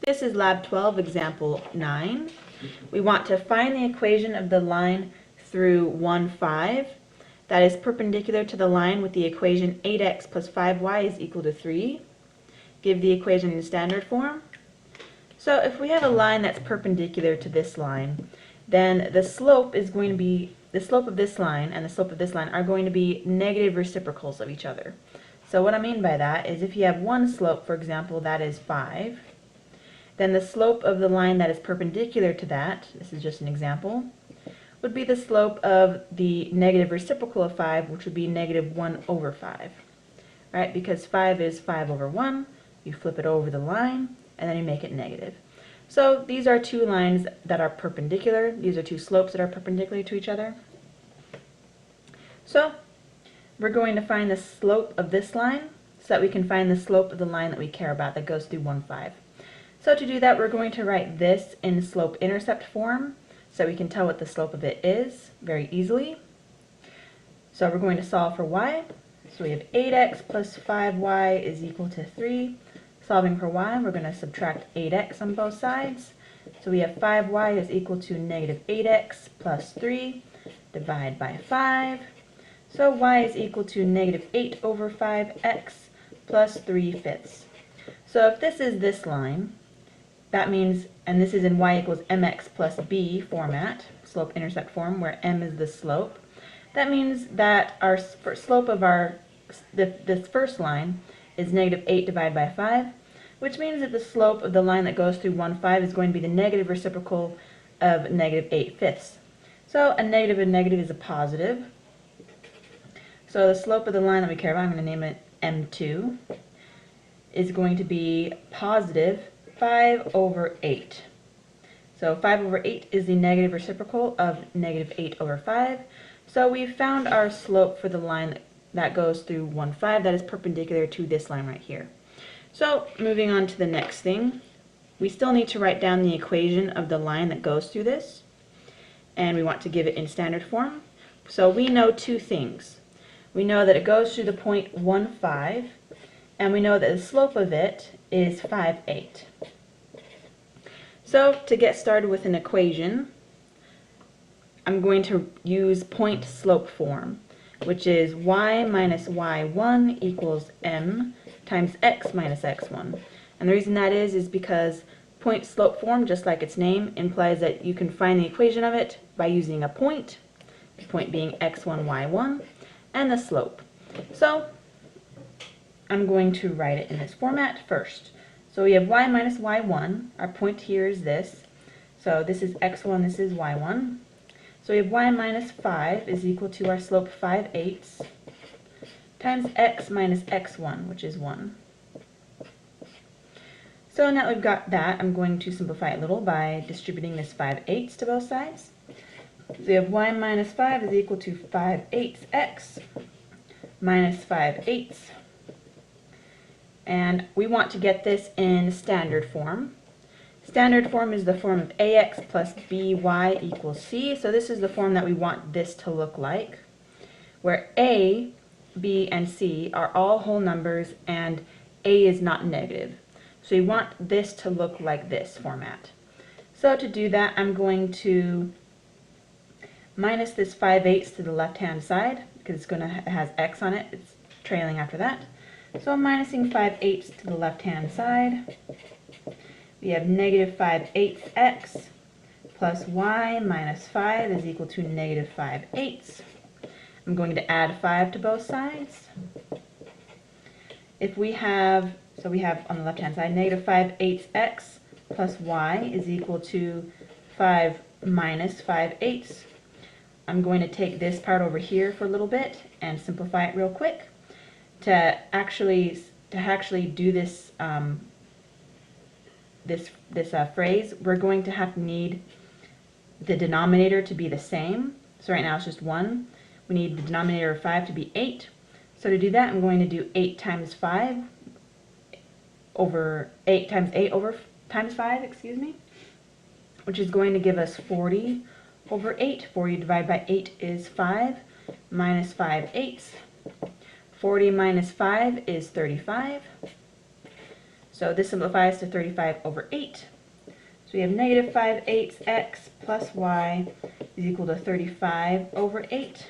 This is Lab 12, Example 9. We want to find the equation of the line through 1, 5 that is perpendicular to the line with the equation 8x plus 5y is equal to 3. Give the equation in standard form. So if we have a line that's perpendicular to this line, then the slope is going to be, the slope of this line and the slope of this line are going to be negative reciprocals of each other. So what I mean by that is if you have one slope, for example, that is 5, then the slope of the line that is perpendicular to that, this is just an example, would be the slope of the negative reciprocal of 5, which would be negative 1 over 5. Right? Because 5 is 5 over 1, you flip it over the line, and then you make it negative. So these are two lines that are perpendicular. These are two slopes that are perpendicular to each other. So we're going to find the slope of this line so that we can find the slope of the line that we care about that goes through 1, 5. So to do that, we're going to write this in slope-intercept form so we can tell what the slope of it is very easily. So we're going to solve for y. So we have 8x plus 5y is equal to 3. Solving for y, we're going to subtract 8x on both sides. So we have 5y is equal to negative 8x plus 3. Divide by 5. So y is equal to negative 8 over 5x plus 3/5. So if this is this line, that means, and this is in y equals mx plus b format, slope-intercept form, where m is the slope. That means that our slope of this first line is negative 8 divided by 5, which means that the slope of the line that goes through 1, 5 is going to be the negative reciprocal of negative 8/5. So a negative and negative is a positive. So the slope of the line that we care about, I'm going to name it M2, is going to be positive 5 over 8. So 5 over 8 is the negative reciprocal of negative 8 over 5. So we've found our slope for the line that goes through 1, 5 that is perpendicular to this line right here. So moving on to the next thing, we still need to write down the equation of the line that goes through this, and we want to give it in standard form. So we know two things. We know that it goes through the point 1, 5, and we know that the slope of it is 5, 8. So to get started with an equation, I'm going to use point slope form, which is y minus y1 equals m times x minus x1. And the reason that is because point slope form, just like its name, implies that you can find the equation of it by using a point, the point being x1, y1, and the slope. So I'm going to write it in this format first. So we have y minus y1. Our point here is this. So this is x1, this is y1. So we have y minus 5 is equal to our slope 5/8 times x minus x1, which is 1. So now that we've got that, I'm going to simplify it a little by distributing this 5/8 to both sides. So we have y minus 5 is equal to 5/8x minus 5/8. And we want to get this in standard form. Standard form is the form of ax plus by equals c. So this is the form that we want this to look like, where a, b, and c are all whole numbers and a is not negative. So we want this to look like this format. So to do that, I'm going to minus this 5/8 to the left-hand side because it has x on it. It's trailing after that. So I'm minusing 5/8 to the left-hand side. We have negative 5/8x plus y minus 5 is equal to negative 5/8. I'm going to add 5 to both sides. If we have, so we have on the left-hand side, negative 5/8x plus y is equal to 5 minus 5/8. I'm going to take this part over here for a little bit and simplify it real quick. To actually do this phrase, we're going to have to need the denominator to be the same. So right now it's just 1. We need the denominator of 5 to be 8. So to do that, I'm going to do 8 times 5 over 8 times 8 over times 5, excuse me, which is going to give us 40 over 8. 40 divided by 8 is 5 minus 5/8. 40 minus 5 is 35. So this simplifies to 35 over 8. So we have negative 5/8 x plus y is equal to 35 over 8.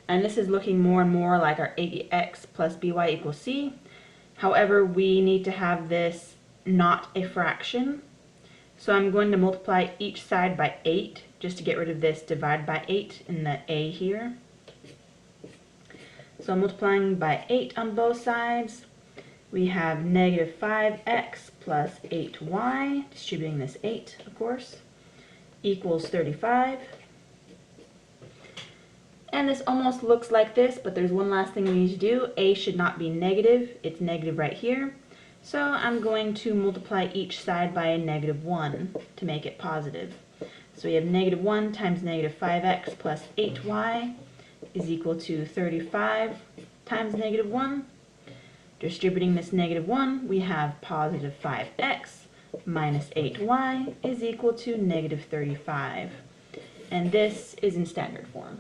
And this is looking more and more like our 8x plus by equals c. However, we need to have this not a fraction. So I'm going to multiply each side by 8 just to get rid of this divide by 8 in the a here. So multiplying by 8 on both sides, we have negative 5x plus 8y, distributing this 8, of course, equals 35. And this almost looks like this, but there's one last thing we need to do. A should not be negative. It's negative right here. So I'm going to multiply each side by a negative 1 to make it positive. So we have negative 1 times negative 5x plus 8y is equal to 35 times negative 1. Distributing this negative 1, we have positive 5x minus 8y is equal to negative 35. And this is in standard form.